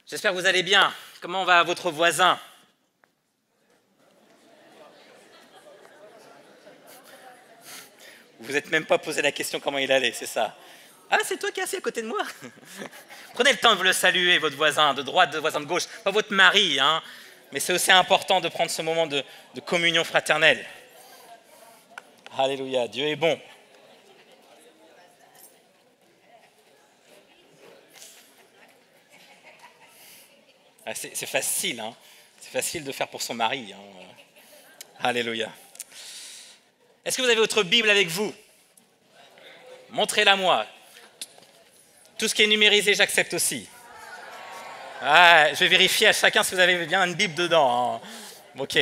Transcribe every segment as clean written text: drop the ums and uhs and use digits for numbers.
J'espère que vous allez bien. Comment va votre voisin? Vous n'êtes même pas posé la question comment il allait, c'est ça? Ah, c'est toi qui es assis à côté de moi. Prenez le temps de le saluer, votre voisin de droite, votre voisin de gauche, pas votre mari, hein. Mais c'est aussi important de prendre ce moment de communion fraternelle. Alléluia, Dieu est bon. Ah, c'est facile, hein. C'est facile de faire pour son mari, hein. Alléluia. Est-ce que vous avez votre Bible avec vous? Montrez-la moi. Tout ce qui est numérisé, j'accepte aussi. Ah, je vais vérifier à chacun si vous avez bien une Bible dedans, hein. Ok.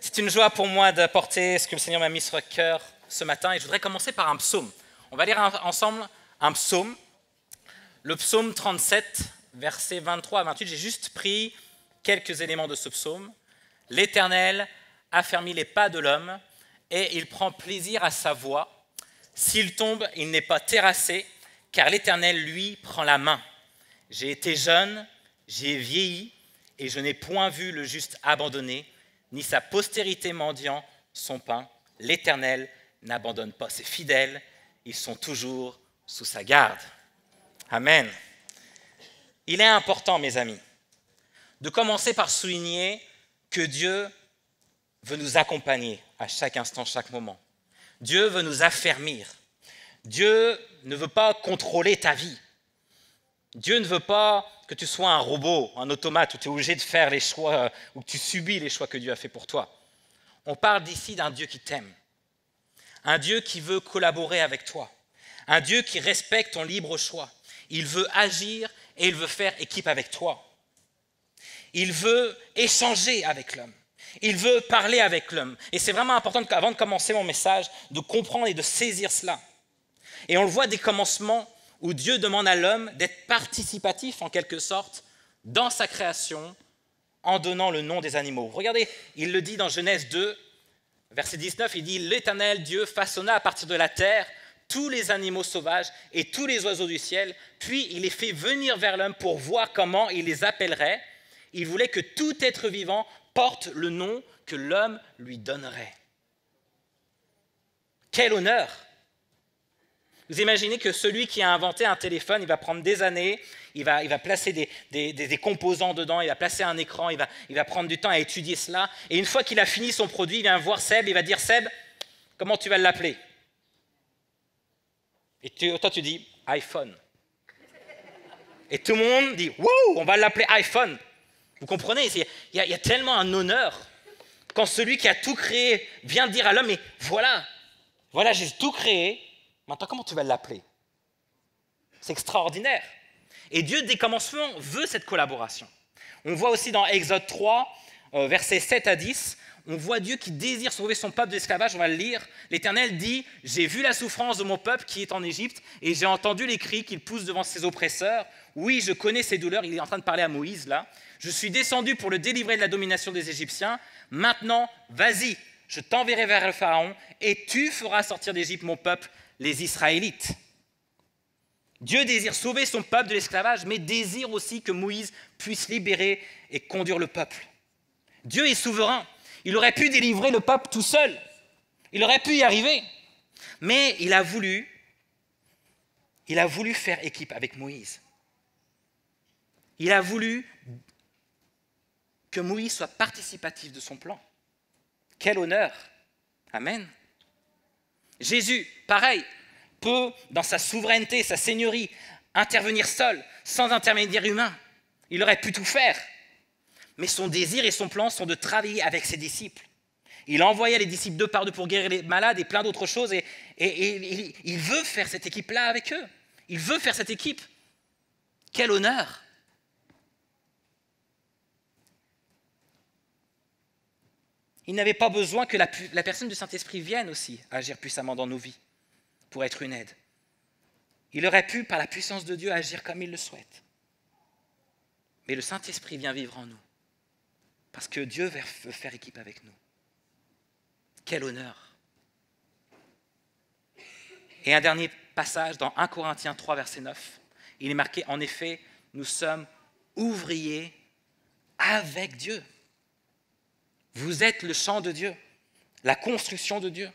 C'est une joie pour moi d'apporter ce que le Seigneur m'a mis sur le cœur ce matin. Et je voudrais commencer par un psaume. On va lire ensemble un psaume. Le psaume 37, versets 23 à 28. J'ai juste pris quelques éléments de ce psaume. L'Éternel affermit les pas de l'homme et il prend plaisir à sa voix. S'il tombe, il n'est pas terrassé, car l'Éternel, lui, prend la main. J'ai été jeune, j'ai vieilli, et je n'ai point vu le juste abandonné, ni sa postérité mendiant son pain. L'Éternel n'abandonne pas ses fidèles, ils sont toujours sous sa garde. Amen. Il est important, mes amis, de commencer par souligner que Dieu veut nous accompagner à chaque instant, chaque moment. Dieu veut nous affermir. Dieu ne veut pas contrôler ta vie. Dieu ne veut pas que tu sois un robot, un automate, où tu es obligé de faire les choix, où tu subis les choix que Dieu a fait pour toi. On parle d'ici d'un Dieu qui t'aime, un Dieu qui veut collaborer avec toi, un Dieu qui respecte ton libre choix. Il veut agir et il veut faire équipe avec toi. Il veut échanger avec l'homme. Il veut parler avec l'homme. Et c'est vraiment important, avant de commencer mon message, de comprendre et de saisir cela. Et on le voit dès le commencement où Dieu demande à l'homme d'être participatif, en quelque sorte, dans sa création, en donnant le nom des animaux. Regardez, il le dit dans Genèse 2, verset 19, il dit « L'Éternel Dieu façonna à partir de la terre tous les animaux sauvages et tous les oiseaux du ciel, puis il les fait venir vers l'homme pour voir comment il les appellerait. Il voulait que tout être vivant porte le nom que l'homme lui donnerait. » Quel honneur! Vous imaginez que celui qui a inventé un téléphone, il va prendre des années, il va placer des composants dedans, il va placer un écran, il va prendre du temps à étudier cela. Et une fois qu'il a fini son produit, il vient voir Seb, il va dire « Seb, comment tu vas l'appeler ?» Et toi, tu dis « iPhone ». Et tout le monde dit « Wow, on va l'appeler iPhone ». Vous comprenez, il y a tellement un honneur quand celui qui a tout créé vient dire à l'homme « Mais voilà, j'ai tout créé. Maintenant, comment tu vas l'appeler ?» C'est extraordinaire. Et Dieu, dès le commencement, veut cette collaboration. On voit aussi dans Exode 3, versets 7 à 10, on voit Dieu qui désire sauver son peuple de l'esclavage. On va le lire. L'Éternel dit « J'ai vu la souffrance de mon peuple qui est en Égypte et j'ai entendu les cris qu'il pousse devant ses oppresseurs. Oui, je connais ses douleurs. » Il est en train de parler à Moïse, là. « Je suis descendu pour le délivrer de la domination des Égyptiens. Maintenant, vas-y, je t'enverrai vers le Pharaon et tu feras sortir d'Égypte mon peuple, les Israélites. » Dieu désire sauver son peuple de l'esclavage, mais désire aussi que Moïse puisse libérer et conduire le peuple. Dieu est souverain. Il aurait pu délivrer le peuple tout seul. Il aurait pu y arriver. Mais il a voulu faire équipe avec Moïse. Il a voulu que Moïse soit participatif de son plan. Quel honneur! Amen. Jésus, pareil, peut, dans sa souveraineté, sa seigneurie, intervenir seul, sans intermédiaire humain. Il aurait pu tout faire. Mais son désir et son plan sont de travailler avec ses disciples. Il envoyait les disciples deux par deux pour guérir les malades et plein d'autres choses. Et il veut faire cette équipe-là avec eux. Il veut faire cette équipe. Quel honneur! Il n'avait pas besoin que la personne du Saint-Esprit vienne aussi agir puissamment dans nos vies pour être une aide. Il aurait pu, par la puissance de Dieu, agir comme il le souhaite. Mais le Saint-Esprit vient vivre en nous parce que Dieu veut faire équipe avec nous. Quel honneur! Et un dernier passage dans 1 Corinthiens 3, verset 9. Il est marqué « En effet, nous sommes ouvriers avec Dieu. Vous êtes le champ de Dieu, la construction de Dieu.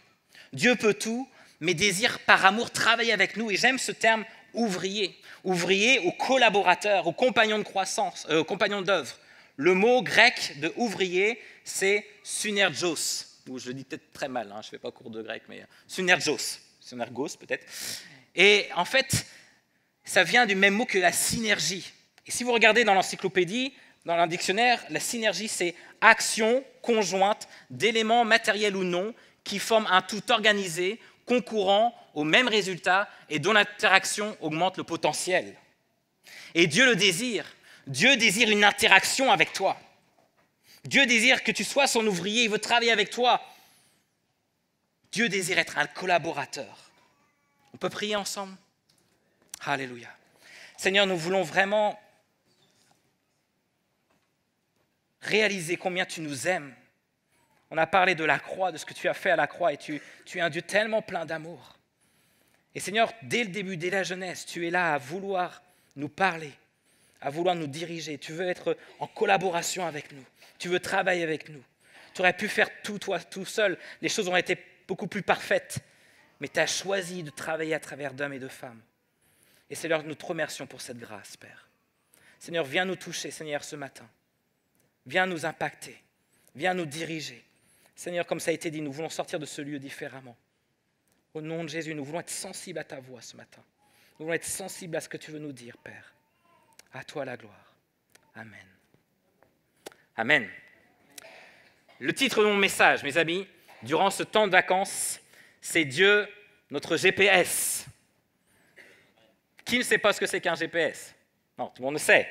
Dieu peut tout, mais désire par amour travailler avec nous. Et j'aime ce terme ouvrier. Ouvrier ou collaborateur, ou compagnon de croissance, compagnon d'œuvre. Le mot grec de ouvrier, c'est synergos. Ou je le dis peut-être très mal, je ne fais pas cours de grec, mais synergos. Synergos peut-être. Et en fait, ça vient du même mot que la synergie. Et si vous regardez dans l'encyclopédie, dans un dictionnaire, la synergie, c'est action conjointe d'éléments matériels ou non qui forment un tout organisé, concourant au même résultat et dont l'interaction augmente le potentiel. Et Dieu le désire. Dieu désire une interaction avec toi. Dieu désire que tu sois son ouvrier, il veut travailler avec toi. Dieu désire être un collaborateur. On peut prier ensemble? Alléluia. Seigneur, nous voulons vraiment réaliser combien tu nous aimes. On a parlé de la croix, de ce que tu as fait à la croix, et tu es un Dieu tellement plein d'amour. Et Seigneur, dès le début, dès la jeunesse, tu es là à vouloir nous parler, à vouloir nous diriger. Tu veux être en collaboration avec nous. Tu veux travailler avec nous. Tu aurais pu faire tout toi, tout seul. Les choses auraient été beaucoup plus parfaites. Mais tu as choisi de travailler à travers d'hommes et de femmes. Et Seigneur, nous te remercions pour cette grâce, Père. Seigneur, viens nous toucher, Seigneur, ce matin. Viens nous impacter. Viens nous diriger. Seigneur, comme ça a été dit, nous voulons sortir de ce lieu différemment. Au nom de Jésus, nous voulons être sensibles à ta voix ce matin. Nous voulons être sensibles à ce que tu veux nous dire, Père. À toi la gloire. Amen. Amen. Le titre de mon message, mes amis, durant ce temps de vacances, c'est Dieu, notre GPS. Qui ne sait pas ce que c'est qu'un GPS? Non, tout le monde le sait.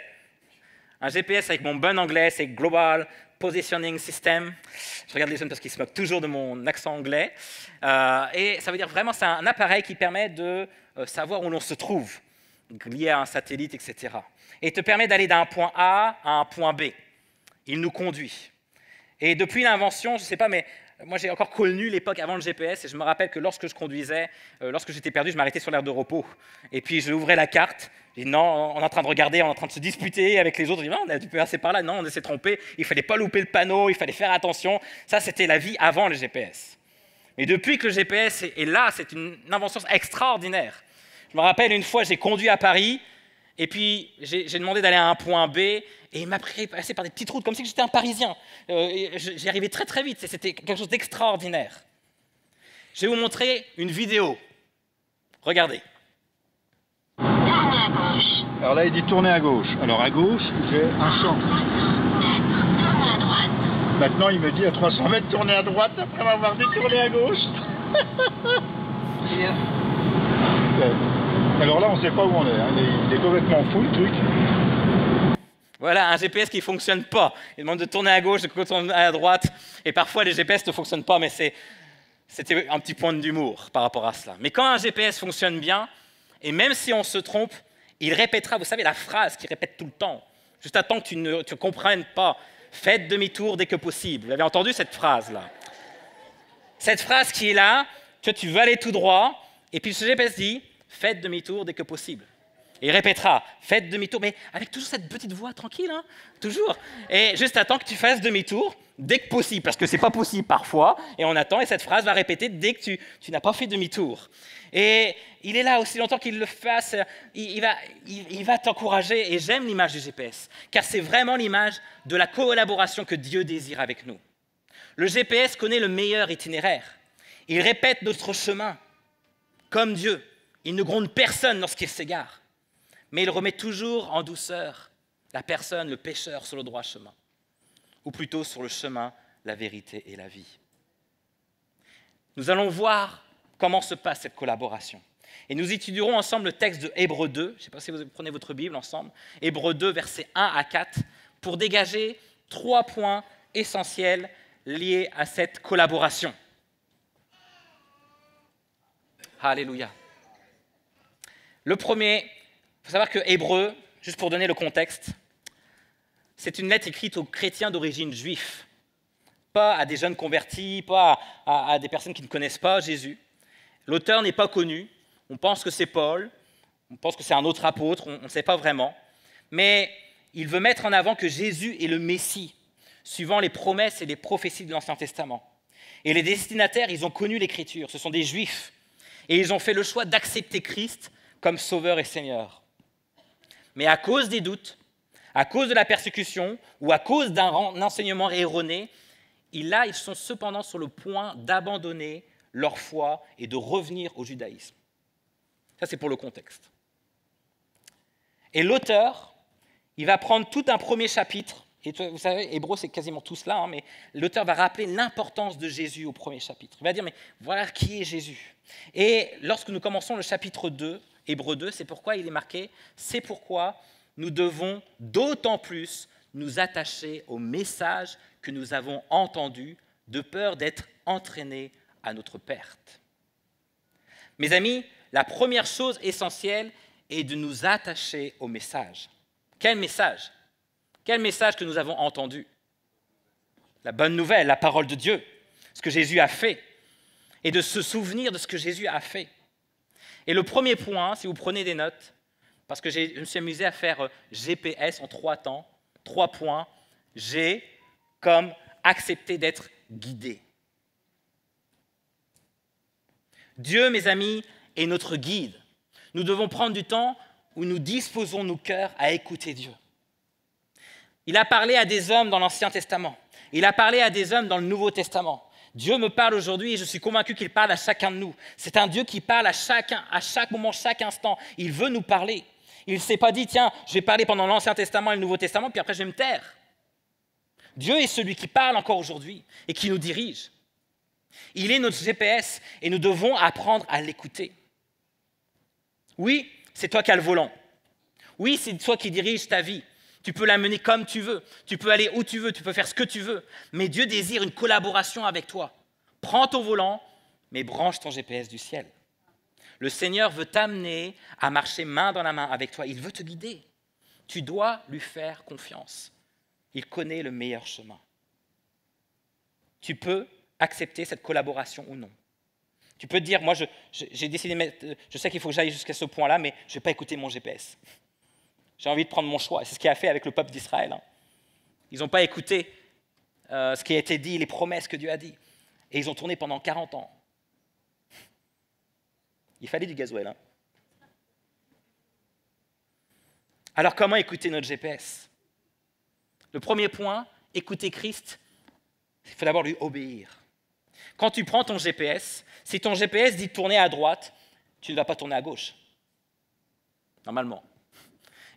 Un GPS avec mon bon anglais, c'est Global Positioning System. Je regarde les jeunes parce qu'ils se moquent toujours de mon accent anglais. Et ça veut dire vraiment, c'est un appareil qui permet de savoir où l'on se trouve, lié à un satellite, etc. Et il te permet d'aller d'un point A à un point B. Il nous conduit. Et depuis l'invention, je ne sais pas, mais moi j'ai encore connu l'époque avant le GPS, et je me rappelle que lorsque je conduisais, lorsque j'étais perdu, je m'arrêtais sur l'aire de repos. Et puis je ouvrais la carte. Et non, on est en train de regarder, on est en train de se disputer avec les autres. On dit, non, on a dû passer par là. Non, on s'est trompé. Il ne fallait pas louper le panneau, il fallait faire attention. Ça, c'était la vie avant le GPS. Mais depuis que le GPS est là, c'est une invention extraordinaire. Je me rappelle une fois, j'ai conduit à Paris, et puis j'ai demandé d'aller à un point B, et il m'a pris passer par des petites routes, comme si j'étais un Parisien. J'y arrivais très très vite, c'était quelque chose d'extraordinaire. Je vais vous montrer une vidéo. Regardez. Alors là, il dit tourner à gauche. Alors à gauche, j'ai un champ. Maintenant, il me dit à 300 mètres, tourner à droite, après m'avoir dit tourner à gauche. Alors là, on ne sait pas où on est. Il est complètement fou, le truc. Voilà, un GPS qui ne fonctionne pas. Il demande de tourner à gauche, de tourner à droite. Et parfois, les GPS ne fonctionnent pas, mais c'était un petit point d'humour par rapport à cela. Mais quand un GPS fonctionne bien, et même si on se trompe, il répétera, vous savez, la phrase qu'il répète tout le temps, juste à temps que tu ne comprennes pas. Faites demi-tour dès que possible. Vous avez entendu cette phrase-là? Cette phrase qui est là, tu veux aller tout droit, et puis ce GPS dit, faites demi-tour dès que possible. Et il répétera, faites demi-tour, mais avec toujours cette petite voix tranquille, hein, toujours. Et juste attends que tu fasses demi-tour dès que possible, parce que ce n'est pas possible parfois, et on attend, et cette phrase va répéter dès que tu n'as pas fait demi-tour. Et il est là aussi longtemps qu'il le fasse, il va t'encourager, et j'aime l'image du GPS, car c'est vraiment l'image de la collaboration que Dieu désire avec nous. Le GPS connaît le meilleur itinéraire. Il répète notre chemin, comme Dieu. Il ne gronde personne lorsqu'il s'égare. Mais il remet toujours en douceur la personne, le pécheur, sur le droit chemin. Ou plutôt sur le chemin, la vérité et la vie. Nous allons voir comment se passe cette collaboration. Et nous étudierons ensemble le texte de Hébreux 2. Je ne sais pas si vous prenez votre Bible ensemble. Hébreux 2, versets 1 à 4, pour dégager 3 points essentiels liés à cette collaboration. Alléluia. Le premier, il faut savoir que Hébreux, juste pour donner le contexte, c'est une lettre écrite aux chrétiens d'origine juive, pas à des jeunes convertis, pas à des personnes qui ne connaissent pas Jésus. L'auteur n'est pas connu, on pense que c'est Paul, on pense que c'est un autre apôtre, on ne sait pas vraiment, mais il veut mettre en avant que Jésus est le Messie, suivant les promesses et les prophéties de l'Ancien Testament. Et les destinataires, ils ont connu l'Écriture, ce sont des Juifs, et ils ont fait le choix d'accepter Christ comme Sauveur et Seigneur. Mais à cause des doutes, à cause de la persécution ou à cause d'un enseignement erroné, ils sont cependant sur le point d'abandonner leur foi et de revenir au judaïsme. Ça, c'est pour le contexte. Et l'auteur, il va prendre tout un premier chapitre, et vous savez, Hébreux, c'est quasiment tout cela, mais l'auteur va rappeler l'importance de Jésus au premier chapitre. Il va dire, mais voilà qui est Jésus. Et lorsque nous commençons le chapitre 2, Hébreux 2, c'est pourquoi il est marqué, c'est pourquoi nous devons d'autant plus nous attacher au message que nous avons entendu, de peur d'être entraînés à notre perte. Mes amis, la première chose essentielle est de nous attacher au message. Quel message? Quel message que nous avons entendu? La bonne nouvelle, la parole de Dieu, ce que Jésus a fait, et de se souvenir de ce que Jésus a fait. Et le premier point, si vous prenez des notes, parce que je me suis amusé à faire GPS en 3 temps, 3 points, G comme accepter d'être guidé. Dieu, mes amis, est notre guide. Nous devons prendre du temps où nous disposons nos cœurs à écouter Dieu. Il a parlé à des hommes dans l'Ancien Testament. Il a parlé à des hommes dans le Nouveau Testament. Dieu me parle aujourd'hui et je suis convaincu qu'il parle à chacun de nous. C'est un Dieu qui parle à chaque moment, chaque instant. Il veut nous parler. Il ne s'est pas dit, tiens, je vais parler pendant l'Ancien Testament et le Nouveau Testament, puis après je vais me taire. Dieu est celui qui parle encore aujourd'hui et qui nous dirige. Il est notre GPS et nous devons apprendre à l'écouter. Oui, c'est toi qui as le volant. Oui, c'est toi qui diriges ta vie. Tu peux la mener comme tu veux. Tu peux aller où tu veux. Tu peux faire ce que tu veux. Mais Dieu désire une collaboration avec toi. Prends ton volant, mais branche ton GPS du ciel. Le Seigneur veut t'amener à marcher main dans la main avec toi. Il veut te guider. Tu dois lui faire confiance. Il connaît le meilleur chemin. Tu peux accepter cette collaboration ou non. Tu peux te dire, moi, j'ai décidé, je sais qu'il faut que j'aille jusqu'à ce point-là, mais je ne vais pas écouter mon GPS. J'ai envie de prendre mon choix. C'est ce qu'il a fait avec le peuple d'Israël. Ils n'ont pas écouté ce qui a été dit, les promesses que Dieu a dit. Et ils ont tourné pendant 40 ans. Il fallait du gasoil. Alors, comment écouter notre GPS? Le premier point, écouter Christ, il faut d'abord lui obéir. Quand tu prends ton GPS, si ton GPS dit de tourner à droite, tu ne vas pas tourner à gauche. Normalement.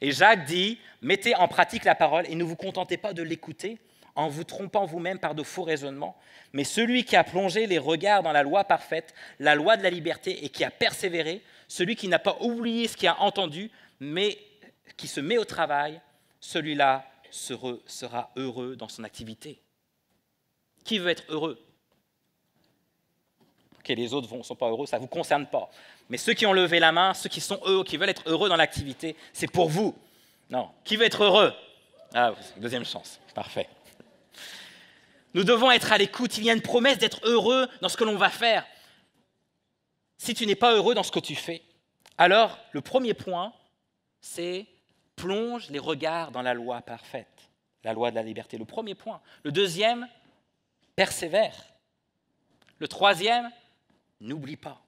Et Jacques dit, mettez en pratique la parole et ne vous contentez pas de l'écouter en vous trompant vous-même par de faux raisonnements, mais celui qui a plongé les regards dans la loi parfaite, la loi de la liberté et qui a persévéré, celui qui n'a pas oublié ce qu'il a entendu, mais qui se met au travail, celui-là sera heureux dans son activité. Qui veut être heureux? Ok, les autres ne sont pas heureux, ça ne vous concerne pas. Mais ceux qui ont levé la main, ceux qui sont heureux, qui veulent être heureux dans l'activité, c'est pour vous. Non, qui veut être heureux? Ah, deuxième chance, parfait. Nous devons être à l'écoute, il y a une promesse d'être heureux dans ce que l'on va faire. Si tu n'es pas heureux dans ce que tu fais, alors le premier point, c'est plonge les regards dans la loi parfaite, la loi de la liberté. Le premier point. Le deuxième, persévère. Le troisième, n'oublie pas.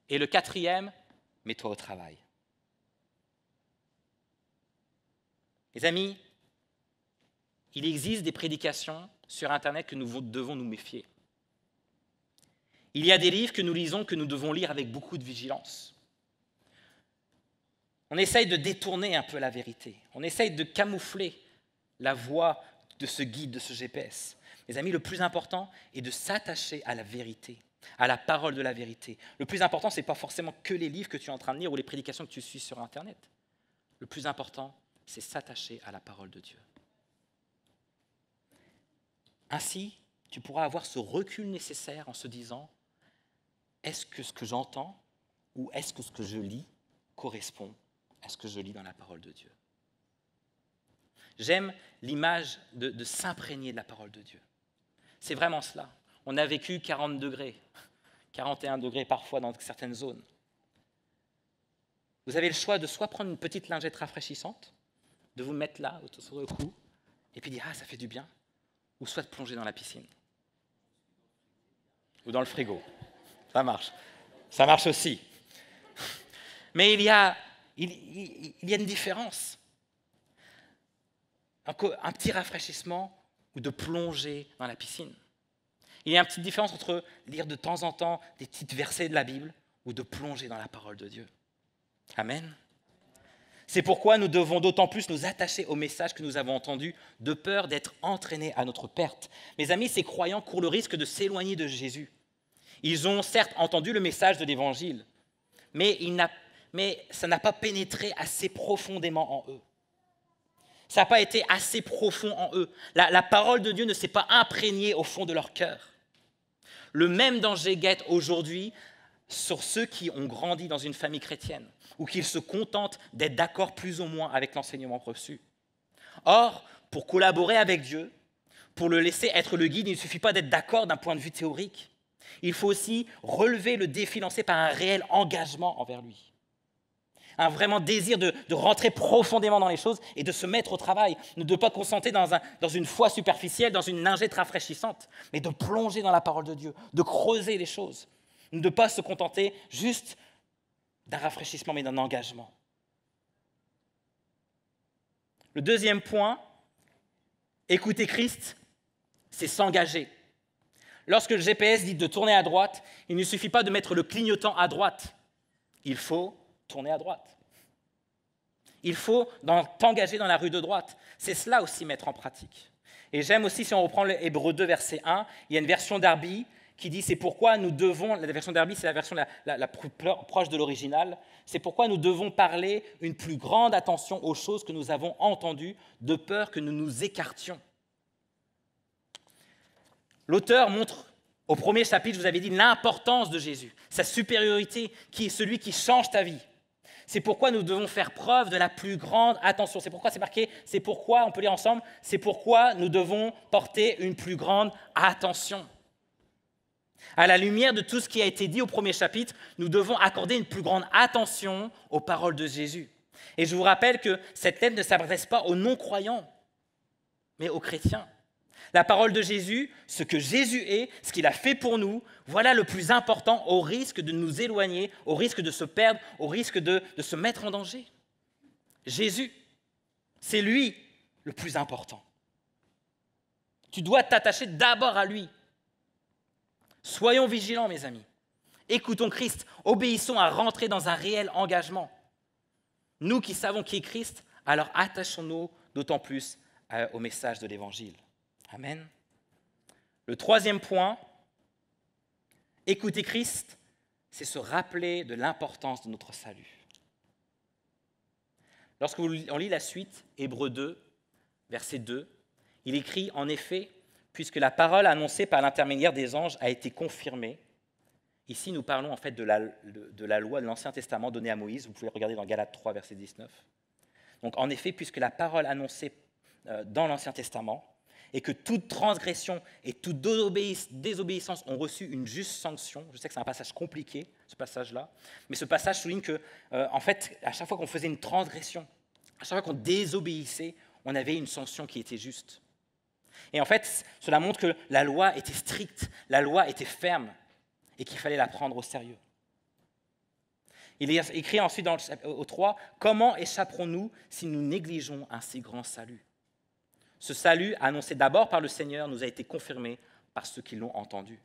Et le quatrième, mets-toi au travail. Les amis, il existe des prédications sur Internet que nous devons nous méfier. Il y a des livres que nous lisons que nous devons lire avec beaucoup de vigilance. On essaye de détourner un peu la vérité. On essaye de camoufler la voie de ce guide, de ce GPS. Mes amis, le plus important est de s'attacher à la vérité, à la parole de la vérité. Le plus important, ce n'est pas forcément que les livres que tu es en train de lire ou les prédications que tu suis sur Internet. Le plus important, c'est s'attacher à la parole de Dieu. Ainsi, tu pourras avoir ce recul nécessaire en se disant, est-ce que ce que j'entends ou est-ce que ce que je lis correspond à ce que je lis dans la parole de Dieu? J'aime l'image de s'imprégner de la parole de Dieu. C'est vraiment cela. On a vécu 40 degrés, 41 degrés parfois dans certaines zones. Vous avez le choix de soit prendre une petite lingette rafraîchissante, de vous mettre là, sur le cou, et puis dire « Ah, ça fait du bien », ou soit de plonger dans la piscine. Ou dans le frigo. Ça marche. Ça marche aussi. Mais il y a une différence. Un petit rafraîchissement ou de plonger dans la piscine. Il y a une petite différence entre lire de temps en temps des petites versets de la Bible ou de plonger dans la parole de Dieu. Amen. C'est pourquoi nous devons d'autant plus nous attacher au message que nous avons entendu, de peur d'être entraînés à notre perte. Mes amis, ces croyants courent le risque de s'éloigner de Jésus. Ils ont certes entendu le message de l'Évangile, mais ça n'a pas pénétré assez profondément en eux. Ça n'a pas été assez profond en eux. La parole de Dieu ne s'est pas imprégnée au fond de leur cœur. Le même danger guette aujourd'hui sur ceux qui ont grandi dans une famille chrétienne ou qui se contentent d'être d'accord plus ou moins avec l'enseignement reçu. Or, pour collaborer avec Dieu, pour le laisser être le guide, il ne suffit pas d'être d'accord d'un point de vue théorique. Il faut aussi relever le défi lancé par un réel engagement envers lui. Un vraiment désir de rentrer profondément dans les choses et de se mettre au travail, ne de pas concentrer dans une foi superficielle, dans une lingette rafraîchissante, mais de plonger dans la parole de Dieu, de creuser les choses, de ne pas se contenter juste d'un rafraîchissement, mais d'un engagement. Le deuxième point, écouter Christ, c'est s'engager. Lorsque le GPS dit de tourner à droite, il ne suffit pas de mettre le clignotant à droite, il faut tourner à droite. Il faut t'engager dans la rue de droite. C'est cela aussi mettre en pratique. Et j'aime aussi, si on reprend le Hébreux 2, verset 1, il y a une version Darby qui dit « c'est pourquoi nous devons », la version Darby, c'est la version la plus proche de l'original, « c'est pourquoi nous devons parler une plus grande attention aux choses que nous avons entendues, de peur que nous nous écartions. » L'auteur montre au premier chapitre, je vous avais dit, l'importance de Jésus, sa supériorité, qui est celui qui change ta vie. C'est pourquoi nous devons faire preuve de la plus grande attention. C'est pourquoi c'est marqué, c'est pourquoi, on peut lire ensemble, c'est pourquoi nous devons porter une plus grande attention. À la lumière de tout ce qui a été dit au premier chapitre, nous devons accorder une plus grande attention aux paroles de Jésus. Et je vous rappelle que cette lettre ne s'adresse pas aux non-croyants, mais aux chrétiens. La parole de Jésus, ce que Jésus est, ce qu'il a fait pour nous, voilà le plus important au risque de nous éloigner, au risque de se perdre, au risque de se mettre en danger. Jésus, c'est lui le plus important. Tu dois t'attacher d'abord à lui. Soyons vigilants, mes amis. Écoutons Christ, obéissons à rentrer dans un réel engagement. Nous qui savons qui est Christ, alors attachons-nous d'autant plus au message de l'Évangile. Amen. Le troisième point, écouter Christ, c'est se rappeler de l'importance de notre salut. Lorsque on lit la suite, Hébreux 2, verset 2, il écrit « En effet, puisque la parole annoncée par l'intermédiaire des anges a été confirmée », ici nous parlons en fait de la loi de l'Ancien Testament donnée à Moïse, vous pouvez regarder dans Galates 3, verset 19. Donc en effet, puisque la parole annoncée dans l'Ancien Testament, et que toute transgression et toute désobéissance ont reçu une juste sanction. Je sais que c'est un passage compliqué, ce passage-là, mais ce passage souligne que, en fait, à chaque fois qu'on faisait une transgression, à chaque fois qu'on désobéissait, on avait une sanction qui était juste. Et en fait, cela montre que la loi était stricte, la loi était ferme, et qu'il fallait la prendre au sérieux. Il est écrit ensuite au 3, « Comment échapperons-nous si nous négligeons un si grand salut ?» Ce salut, annoncé d'abord par le Seigneur, nous a été confirmé par ceux qui l'ont entendu.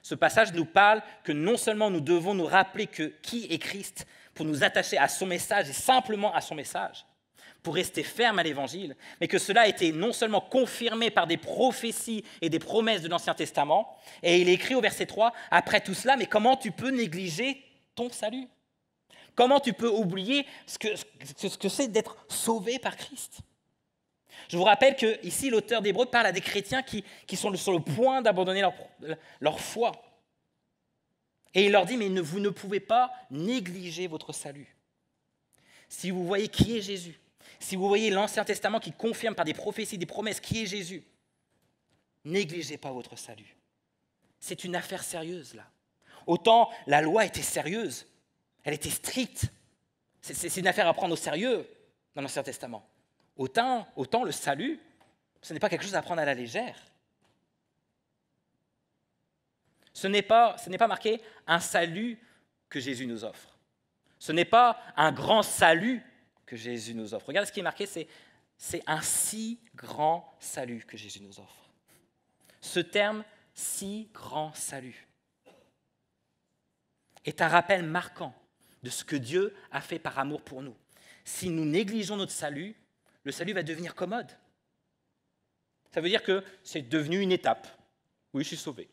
Ce passage nous parle que non seulement nous devons nous rappeler qui est Christ pour nous attacher à son message et simplement à son message, pour rester ferme à l'Évangile, mais que cela a été non seulement confirmé par des prophéties et des promesses de l'Ancien Testament, et il est écrit au verset 3, « Après tout cela, mais comment tu peux négliger ton salut ? Comment tu peux oublier ce que c'est d'être sauvé par Christ ? » Je vous rappelle qu'ici, l'auteur d'Hébreux parle à des chrétiens qui sont sur le point d'abandonner leur foi. Et il leur dit, mais vous ne pouvez pas négliger votre salut. Si vous voyez qui est Jésus, si vous voyez l'Ancien Testament qui confirme par des prophéties, des promesses qui est Jésus, négligez pas votre salut. C'est une affaire sérieuse, là. Autant la loi était sérieuse, elle était stricte. C'est une affaire à prendre au sérieux dans l'Ancien Testament. Autant le salut, ce n'est pas quelque chose à prendre à la légère. Ce n'est pas marqué un salut que Jésus nous offre. Ce n'est pas un grand salut que Jésus nous offre. Regarde ce qui est marqué, c'est un si grand salut que Jésus nous offre. Ce terme, si grand salut, est un rappel marquant de ce que Dieu a fait par amour pour nous. Si nous négligeons notre salut, le salut va devenir commode. Ça veut dire que c'est devenu une étape. Oui, je suis sauvé.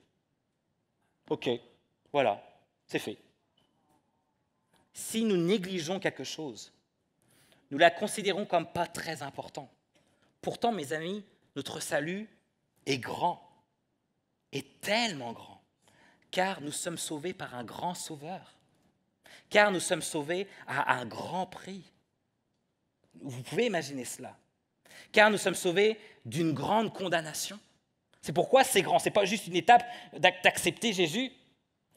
Ok, voilà, c'est fait. Si nous négligeons quelque chose, nous la considérons comme pas très important. Pourtant, mes amis, notre salut est grand, est tellement grand, car nous sommes sauvés par un grand sauveur, car nous sommes sauvés à un grand prix. Vous pouvez imaginer cela. Car nous sommes sauvés d'une grande condamnation. C'est pourquoi c'est grand. Ce n'est pas juste une étape d'accepter Jésus.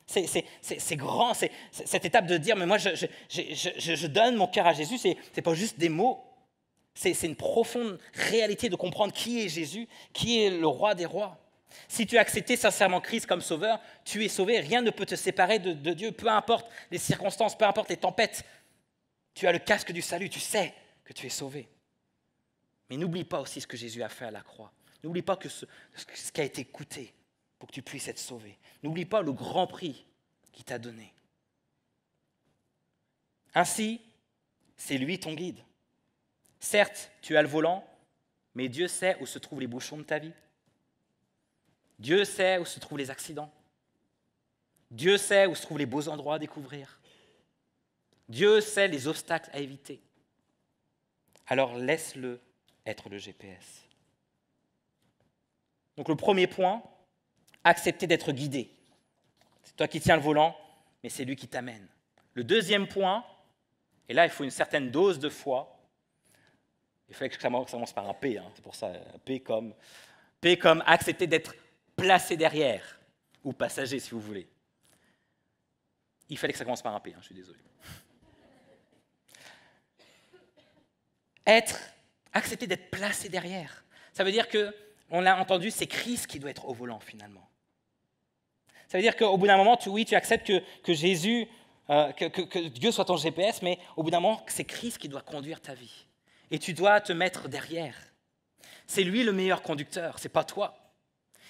C'est grand. C'est cette étape de dire, mais moi, je donne mon cœur à Jésus. Ce n'est pas juste des mots. C'est une profonde réalité de comprendre qui est Jésus, qui est le roi des rois. Si tu as accepté sincèrement Christ comme sauveur, tu es sauvé. Rien ne peut te séparer de Dieu. Peu importe les circonstances, peu importe les tempêtes. Tu as le casque du salut. Tu sais que tu es sauvé. Mais n'oublie pas aussi ce que Jésus a fait à la croix. N'oublie pas que ce qui a été coûté pour que tu puisses être sauvé. N'oublie pas le grand prix qu'il t'a donné. Ainsi, c'est lui ton guide. Certes, tu as le volant, mais Dieu sait où se trouvent les bouchons de ta vie. Dieu sait où se trouvent les accidents. Dieu sait où se trouvent les beaux endroits à découvrir. Dieu sait les obstacles à éviter. Alors laisse-le être le GPS. Donc le premier point, accepter d'être guidé. C'est toi qui tiens le volant, mais c'est lui qui t'amène. Le deuxième point, et là il faut une certaine dose de foi. Il fallait que ça commence par un P, c'est pour ça, P comme accepter d'être placé derrière, ou passager si vous voulez. Il fallait que ça commence par un P, je suis désolé. Accepter d'être placé derrière. Ça veut dire que, on l'a entendu, c'est Christ qui doit être au volant finalement. Ça veut dire qu'au bout d'un moment, tu acceptes que Jésus, que Dieu soit ton GPS, mais au bout d'un moment, c'est Christ qui doit conduire ta vie. Et tu dois te mettre derrière. C'est lui le meilleur conducteur, c'est pas toi.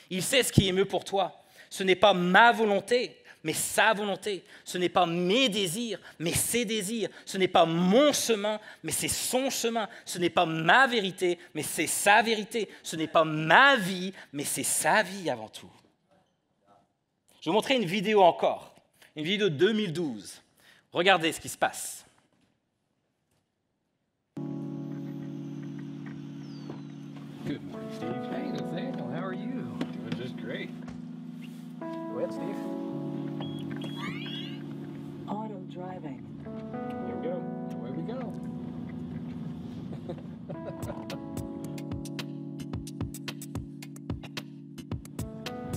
Il sait ce qui est mieux pour toi. Ce n'est pas ma volonté, mais sa volonté. Ce n'est pas mes désirs, mais ses désirs. Ce n'est pas mon chemin, mais c'est son chemin. Ce n'est pas ma vérité, mais c'est sa vérité. Ce n'est pas ma vie, mais c'est sa vie avant tout. Je vais vous montrer une vidéo encore, une vidéo de 2012. Regardez ce qui se passe. Good morning, Steve. Hey, Nathaniel, how are you? Doing just great. Go ahead, Steve. Auto driving. There we go. Away we go.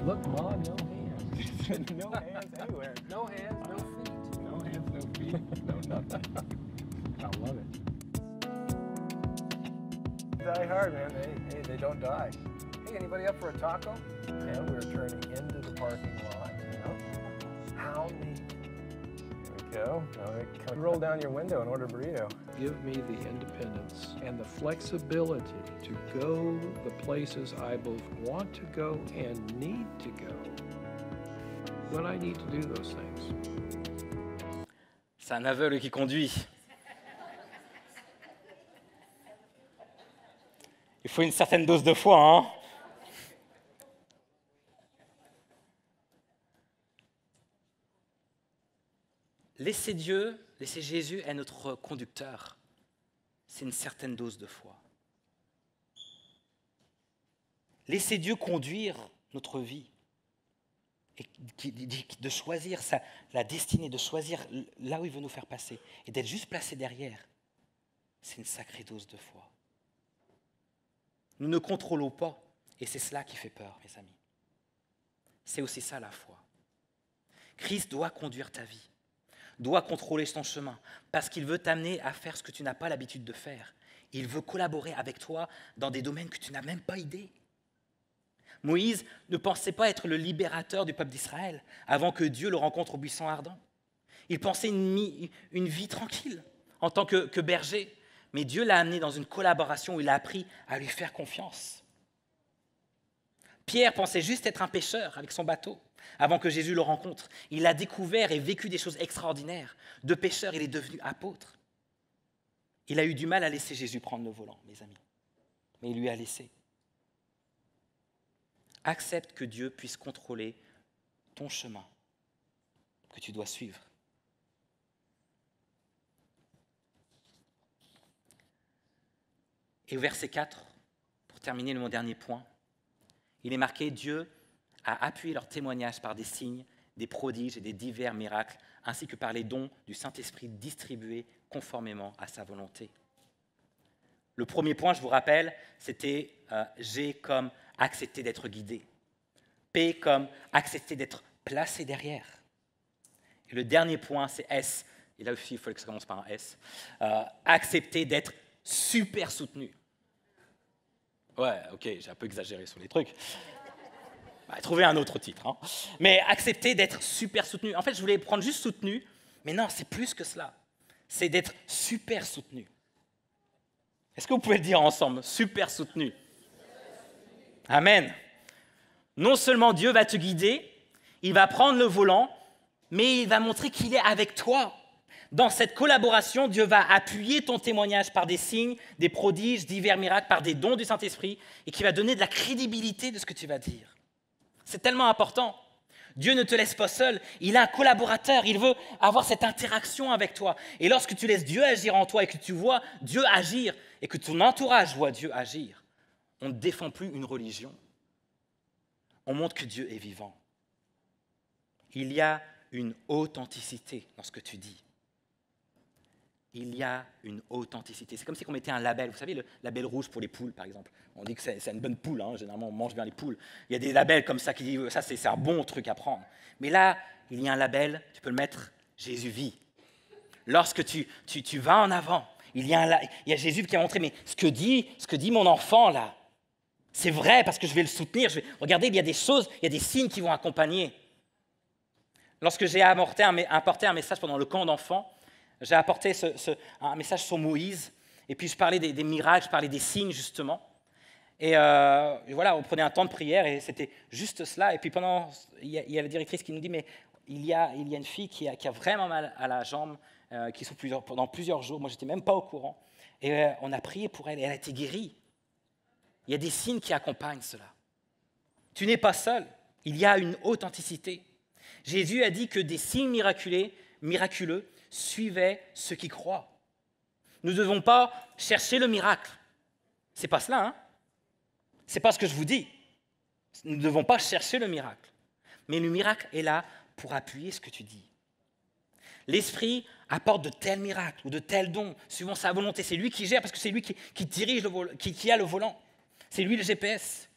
Look, Mom, no hands. No hands anywhere. No hands, no feet. No hands, no feet. No nothing. I love it. Die hard, man. They don't die. Hey, anybody up for a taco? And we're turning into the parking lot, How neat. There we go. Now roll down your window and order a burrito. Give me the independence and the flexibility to go the places I both want to go and need to go when I need to do those things. C'est un aveugle qui conduit. Il faut une certaine dose de foi, Laisser Jésus être notre conducteur, c'est une certaine dose de foi. Laisser Dieu conduire notre vie, et de choisir la destinée, de choisir là où il veut nous faire passer, et d'être juste placé derrière, c'est une sacrée dose de foi. Nous ne contrôlons pas, et c'est cela qui fait peur, mes amis. C'est aussi ça la foi. Christ doit conduire ta vie, doit contrôler ton chemin, parce qu'il veut t'amener à faire ce que tu n'as pas l'habitude de faire. Il veut collaborer avec toi dans des domaines que tu n'as même pas idée. Moïse ne pensait pas être le libérateur du peuple d'Israël avant que Dieu le rencontre au buisson ardent. Il pensait une vie tranquille en tant que berger. Mais Dieu l'a amené dans une collaboration où il a appris à lui faire confiance. Pierre pensait juste être un pêcheur avec son bateau avant que Jésus le rencontre. Il a découvert et vécu des choses extraordinaires. De pêcheur, il est devenu apôtre. Il a eu du mal à laisser Jésus prendre le volant, mes amis. Mais il lui a laissé. Accepte que Dieu puisse contrôler ton chemin que tu dois suivre. Et au verset 4, pour terminer mon dernier point, il est marqué « Dieu a appuyé leur témoignage par des signes, des prodiges et des divers miracles, ainsi que par les dons du Saint-Esprit distribués conformément à sa volonté. » Le premier point, je vous rappelle, c'était G comme accepter d'être guidé, P comme accepter d'être placé derrière. Et le dernier point, c'est S, et là aussi il faut que ça commence par un S, accepter d'être super soutenu. Ouais, ok, j'ai un peu exagéré sur les trucs. Trouvez un autre titre. Hein. Mais accepter d'être super soutenu. En fait, je voulais prendre juste soutenu, mais non, c'est plus que cela. C'est d'être super soutenu. Est-ce que vous pouvez le dire ensemble? Super soutenu. Amen. Non seulement Dieu va te guider, il va prendre le volant, mais il va montrer qu'il est avec toi. Dans cette collaboration, Dieu va appuyer ton témoignage par des signes, des prodiges, divers miracles, par des dons du Saint-Esprit, et qui va donner de la crédibilité de ce que tu vas dire. C'est tellement important. Dieu ne te laisse pas seul, il a un collaborateur, il veut avoir cette interaction avec toi. Et lorsque tu laisses Dieu agir en toi et que tu vois Dieu agir et que ton entourage voit Dieu agir, on ne défend plus une religion. On montre que Dieu est vivant. Il y a une authenticité dans ce que tu dis. Il y a une authenticité. C'est comme si on mettait un label. Vous savez, le label rouge pour les poules, par exemple. On dit que c'est une bonne poule. Hein. Généralement, on mange bien les poules. Il y a des labels comme ça qui disent ça, c'est un bon truc à prendre. Mais là, il y a un label, tu peux le mettre Jésus vit. Lorsque tu vas en avant, il y a Jésus qui a montré, mais ce que dit mon enfant là, c'est vrai parce que je vais le soutenir. Regardez, il y a des choses, il y a des signes qui vont accompagner. Lorsque j'ai apporté un message pendant le camp d'enfants, j'ai apporté un message sur Moïse, et puis je parlais des miracles, je parlais des signes, justement. Et voilà, on prenait un temps de prière, et c'était juste cela. Et puis il y a la directrice qui nous dit, mais il y a une fille qui a vraiment mal à la jambe, qui souffre pendant plusieurs jours. Moi, je n'étais même pas au courant. Et on a prié pour elle, et elle a été guérie. Il y a des signes qui accompagnent cela. Tu n'es pas seul, il y a une authenticité. Jésus a dit que des signes miraculeux suivaient ceux qui croient. Nous ne devons pas chercher le miracle. Ce n'est pas cela, hein? Ce n'est pas ce que je vous dis. Nous ne devons pas chercher le miracle. Mais le miracle est là pour appuyer ce que tu dis. L'Esprit apporte de tels miracles ou de tels dons, suivant sa volonté. C'est lui qui gère, parce que c'est lui qui dirige, qui a le volant. C'est lui le GPS.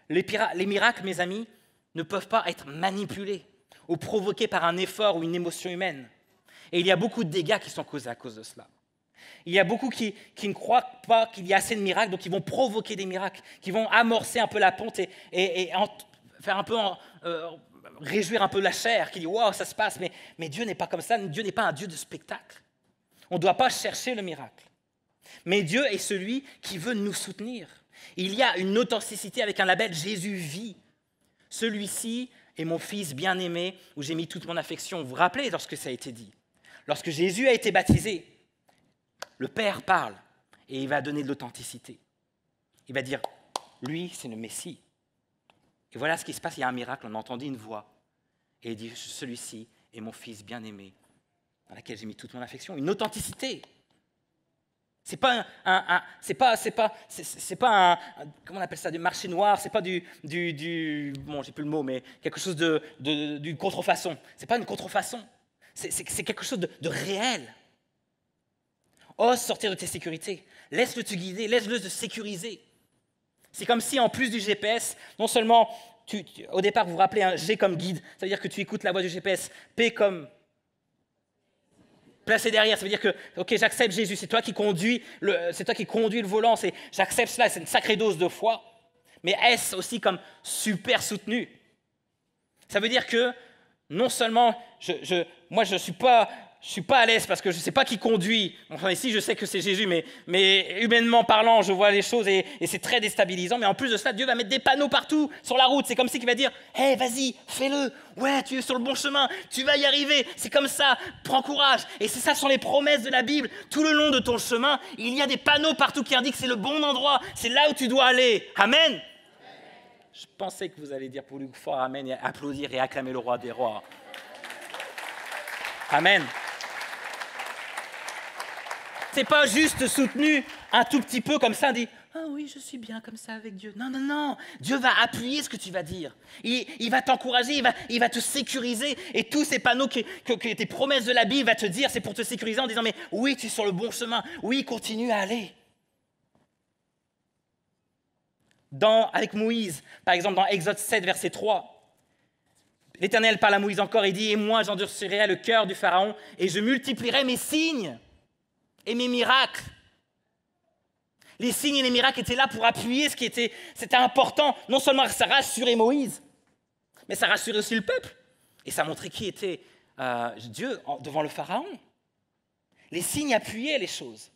Les miracles, mes amis, ne peuvent pas être manipulés ou provoqués par un effort ou une émotion humaine. Et il y a beaucoup de dégâts qui sont causés à cause de cela. Il y a beaucoup qui ne croient pas qu'il y a assez de miracles, donc ils vont provoquer des miracles, qui vont amorcer un peu la pente et faire un peu réjouir un peu la chair, qui dit « Waouh, ça se passe », mais Dieu n'est pas comme ça, Dieu n'est pas un Dieu de spectacle. On ne doit pas chercher le miracle. Mais Dieu est celui qui veut nous soutenir. Il y a une authenticité avec un label « Jésus vit ». Celui-ci est mon fils bien-aimé, où j'ai mis toute mon affection. Vous vous rappelez lorsque ça a été dit? Lorsque Jésus a été baptisé, le Père parle et il va donner de l'authenticité. Il va dire, lui, c'est le Messie. Et voilà ce qui se passe, il y a un miracle, on a entendu une voix. Et il dit, celui-ci est mon fils bien-aimé, dans lequel j'ai mis toute mon affection. Une authenticité. C'est pas un comment on appelle ça, du marché noir, c'est pas du bon, j'ai plus le mot, mais quelque chose d'une contrefaçon. C'est pas une contrefaçon. C'est quelque chose de réel. Ose sortir de tes sécurités. Laisse-le te guider, laisse-le te sécuriser. C'est comme si, en plus du GPS, non seulement, au départ, vous vous rappelez, un G comme guide, ça veut dire que tu écoutes la voix du GPS, P comme placer derrière. Ça veut dire que, ok, j'accepte Jésus, c'est toi qui conduis le volant, j'accepte cela, c'est une sacrée dose de foi. Mais est-ce aussi comme super soutenu? Ça veut dire que non seulement moi je suis pas à l'aise parce que je ne sais pas qui conduit. Enfin ici je sais que c'est Jésus, mais humainement parlant, je vois les choses et c'est très déstabilisant. Mais en plus de cela, Dieu va mettre des panneaux partout sur la route. C'est comme si il va dire, hey, vas-y, fais-le. Ouais, tu es sur le bon chemin, tu vas y arriver. C'est comme ça, prends courage. Et c'est ça, ce sont les promesses de la Bible. Tout le long de ton chemin, il y a des panneaux partout qui indiquent que c'est le bon endroit, c'est là où tu dois aller. Amen. Je pensais que vous allez dire pour lui fort Amen et applaudir et acclamer le roi des rois. Amen. C'est pas juste soutenu un tout petit peu comme ça, on dit « Ah oui, je suis bien comme ça avec Dieu ». Non, non, non. Dieu va appuyer ce que tu vas dire. Il va t'encourager, il va te sécuriser. Et tous ces panneaux que tes promesses de la Bible va te dire, c'est pour te sécuriser en disant « Mais oui, tu es sur le bon chemin. Oui, continue à aller ». Avec Moïse, par exemple dans Exode 7, verset 3, l'Éternel parle à Moïse encore et dit « Et moi, j'endurcirai le cœur du Pharaon et je multiplierai mes signes et mes miracles. » Les signes et les miracles étaient là pour appuyer c'était important. Non seulement ça rassurait Moïse, mais ça rassurait aussi le peuple. Et ça montrait qui était Dieu devant le Pharaon. Les signes appuyaient les choses.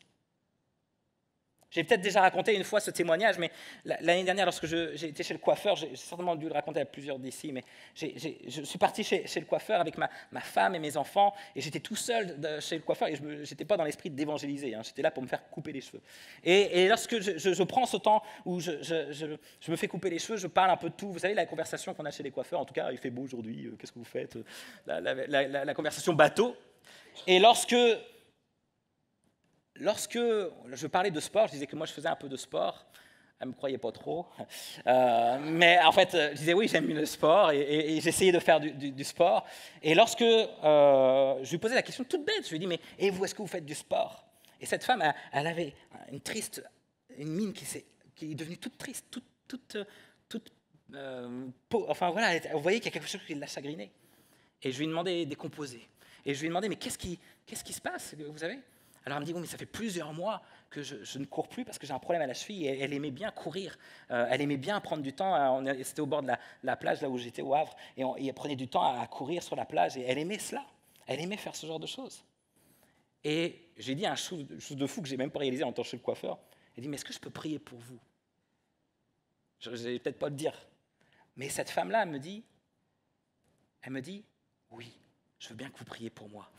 J'ai peut-être déjà raconté une fois ce témoignage, mais l'année dernière, lorsque j'ai été chez le coiffeur, j'ai certainement dû le raconter à plusieurs d'ici, mais je suis parti chez le coiffeur avec ma femme et mes enfants, et j'étais tout seul chez le coiffeur, et je n'étais pas dans l'esprit d'évangéliser, hein, j'étais là pour me faire couper les cheveux. Et lorsque je prends ce temps où je me fais couper les cheveux, je parle un peu de tout. Vous savez, la conversation qu'on a chez les coiffeurs, en tout cas, il fait beau aujourd'hui, qu'est-ce que vous faites, la conversation bateau. Et lorsque je parlais de sport, je disais que moi je faisais un peu de sport, elle ne me croyait pas trop, mais en fait je disais oui, j'aime le sport et j'essayais de faire du sport. Et lorsque je lui posais la question toute bête, je lui ai dit mais et vous, est-ce que vous faites du sport? Et cette femme, elle avait une mine qui est devenue toute triste, enfin voilà, vous voyez qu'il y a quelque chose qui l'a chagrinée. Et je lui ai demandé des composés. Et je lui ai demandé mais qu'est-ce qui se passe, vous savez? Alors elle me dit, oui, mais ça fait plusieurs mois que je ne cours plus parce que j'ai un problème à la cheville. Et elle aimait bien courir, elle aimait bien prendre du temps. C'était au bord de la plage, là où j'étais au Havre, et elle prenait du temps à courir sur la plage. Et elle aimait cela, elle aimait faire ce genre de choses. Et j'ai dit une chose de fou que je n'ai même pas réalisé en tant que chez le coiffeur. Elle dit, mais est-ce que je peux prier pour vous? Je ne vais peut-être pas le dire. Mais cette femme-là, elle me dit, oui, je veux bien que vous priez pour moi.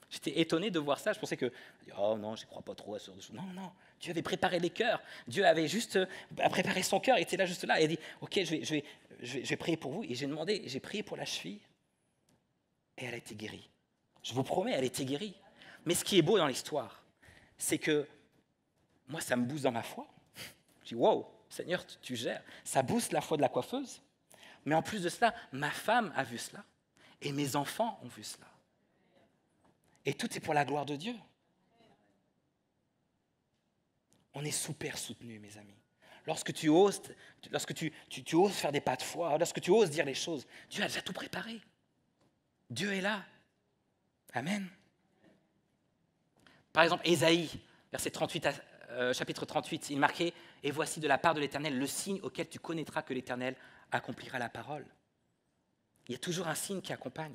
J'étais étonné de voir ça. Je pensais que, oh non, je ne crois pas trop à ce genre de choses. Non, non, Dieu avait préparé les cœurs. Dieu avait juste préparé son cœur. Il était là, juste là. Et il a dit, ok, je vais prier pour vous. Et j'ai prié pour la cheville. Et elle a été guérie. Je vous promets, elle a été guérie. Mais ce qui est beau dans l'histoire, c'est que moi, ça me booste dans ma foi. Je dis, wow, Seigneur, tu gères. Ça booste la foi de la coiffeuse. Mais en plus de cela, ma femme a vu cela. Et mes enfants ont vu cela. Et tout est pour la gloire de Dieu. On est super soutenus, mes amis. Lorsque tu oses faire des pas de foi, lorsque tu oses dire les choses, Dieu a déjà tout préparé. Dieu est là. Amen. Par exemple, Ésaïe, chapitre 38, il marquait « Et voici de la part de l'Éternel le signe auquel tu connaîtras que l'Éternel accomplira la parole. » Il y a toujours un signe qui accompagne.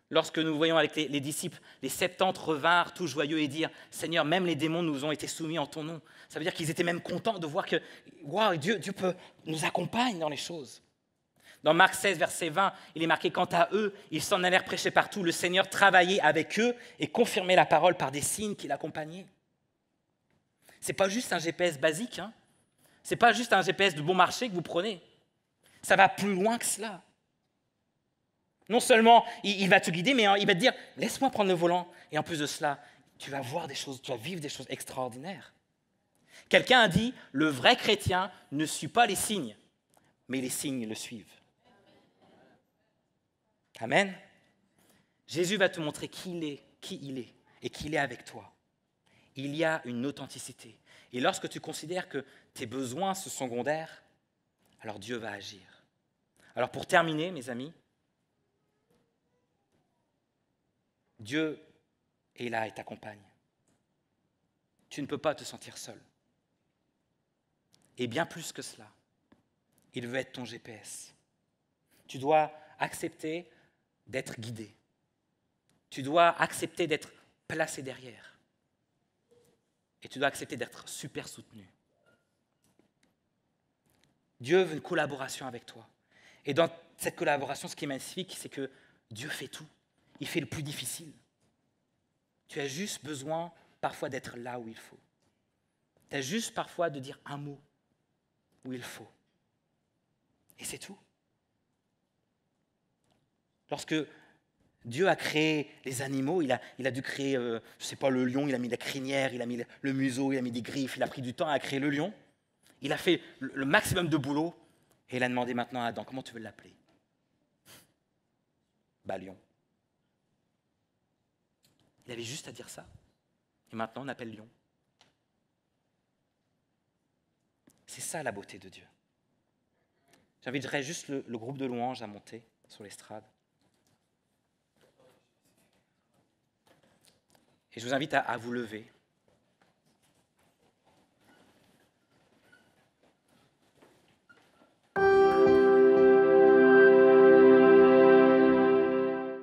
Lorsque nous voyons avec les disciples, les 70 revinrent tout joyeux et dirent « Seigneur, même les démons nous ont été soumis en ton nom. » Ça veut dire qu'ils étaient même contents de voir que wow, Dieu nous accompagne dans les choses. Dans Marc 16, verset 20, il est marqué « Quant à eux, ils s'en allèrent prêcher partout. Le Seigneur travaillait avec eux et confirmait la parole par des signes qui l'accompagnaient. » Ce n'est pas juste un GPS basique. Hein. Ce n'est pas juste un GPS de bon marché que vous prenez. Ça va plus loin que cela. Non seulement il va te guider, mais il va te dire « Laisse-moi prendre le volant. » Et en plus de cela, tu vas voir des choses, tu vas vivre des choses extraordinaires. Quelqu'un a dit « Le vrai chrétien ne suit pas les signes, mais les signes le suivent. » Amen. Jésus va te montrer qui il est et qu'il est avec toi. Il y a une authenticité. Et lorsque tu considères que tes besoins sont secondaires, alors Dieu va agir. Alors pour terminer, mes amis, Dieu et il est là et t'accompagne. Tu ne peux pas te sentir seul. Et bien plus que cela, il veut être ton GPS. Tu dois accepter d'être guidé. Tu dois accepter d'être placé derrière. Et tu dois accepter d'être super soutenu. Dieu veut une collaboration avec toi. Et dans cette collaboration, ce qui est magnifique, c'est que Dieu fait tout. Il fait le plus difficile. Tu as juste besoin parfois d'être là où il faut. Tu as juste parfois de dire un mot où il faut. Et c'est tout. Lorsque Dieu a créé les animaux, il a dû créer, je ne sais pas, le lion, il a mis la crinière, il a mis le museau, il a mis des griffes, il a pris du temps à créer le lion. Il a fait le maximum de boulot et il a demandé maintenant à Adam, comment tu veux l'appeler? Bah, lion. Il avait juste à dire ça. Et maintenant, on appelle lion. C'est ça la beauté de Dieu. J'inviterai juste le groupe de louanges à monter sur l'estrade. Et je vous invite à vous lever.